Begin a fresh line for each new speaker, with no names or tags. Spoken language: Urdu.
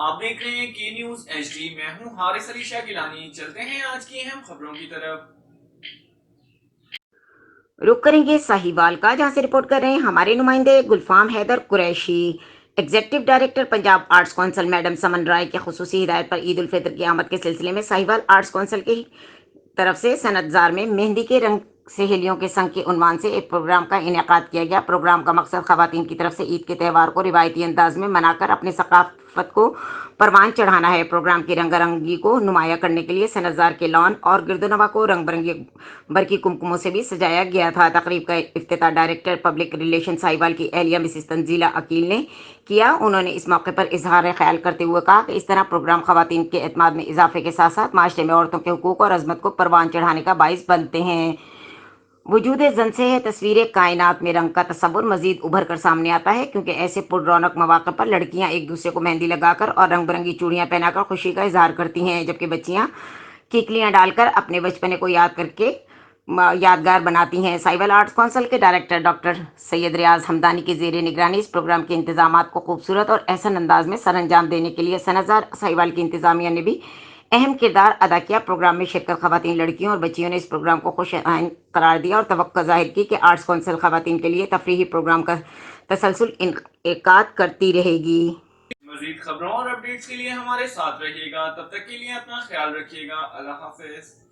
آپ دیکھ رہے ہیں کی نیوز ایچ ڈی، میں ہوں حارث علی شاہ گیلانی۔ چلتے ہیں آج کی اہم خبروں کی طرف۔
رخ کریں گے ساہیوال کا، جہاں سے رپورٹ کر رہے ہیں ہمارے نمائندے Gulfam Haider Qureshi. Executive director Punjab arts council madam Suman Rai کی خصوصی ہدایت پر عید الفطر کی آمد کے سلسلے میں ساہیوال آرٹس کونسل کی طرف سے صنعت زار میں مہندی کے رنگ سہیلیوں کے سنگ کے عنوان سے ایک پروگرام کا انعقاد کیا گیا۔ پروگرام کا مقصد خواتین کی طرف سے عید کے تہوار کو روایتی انداز میں منا کر اپنی ثقافت کو پروان چڑھانا ہے۔ پروگرام کی رنگا رنگی کو نمایاں کرنے کے لیے صنعت زار کے لان اور گرد و نواح کو رنگ برقی کمکموں سے بھی سجایا گیا تھا۔ تقریب کا افتتاح ڈائریکٹر پبلک ریلیشن ساہیوال کی اہلیہ مسز تنزیلہ عقیل نے کیا۔ انہوں نے اس موقع پر اظہار خیال کرتے ہوئے کہا کہ اس طرح پروگرام خواتین کے اعتماد میں اضافے کے ساتھ ساتھ معاشرے میں عورتوں کے حقوق اور عظمت کو پروان چڑھانے کا باعث بنتے ہیں۔ وجود زن سے ہے تصویر کائنات میں رنگ کا تصور مزید ابھر کر سامنے آتا ہے، کیونکہ ایسے پر رونق مواقع پر لڑکیاں ایک دوسرے کو مہندی لگا کر اور رنگ برنگی چوڑیاں پہنا کر خوشی کا اظہار کرتی ہیں، جبکہ بچیاں کیکلیاں ڈال کر اپنے بچپنے کو یادگار بناتی ہیں۔ ساہیوال آرٹس کونسل کے ڈائریکٹر ڈاکٹر سید ریاض حمدانی کی زیر نگرانی اس پروگرام کے انتظامات کو خوبصورت اور احسن انداز میں سر انجام دینے کے لیے صنعت زار ساہیوال کی انتظامیہ نے بھی اہم کردار ادا کیا۔ پروگرام میں شرکت خواتین، لڑکیوں اور بچیوں نے اس پروگرام کو خوش آئند قرار دیا اور توقع ظاہر کی کہ آرٹس کونسل خواتین کے لیے تفریحی پروگرام کا تسلسل انعقاد کرتی رہے گی۔
مزید خبروں اور اپڈیٹس کے لیے ہمارے ساتھ رہیے گا، تب تک کے لیے اپنا خیال رکھیے گا۔ اللہ حافظ۔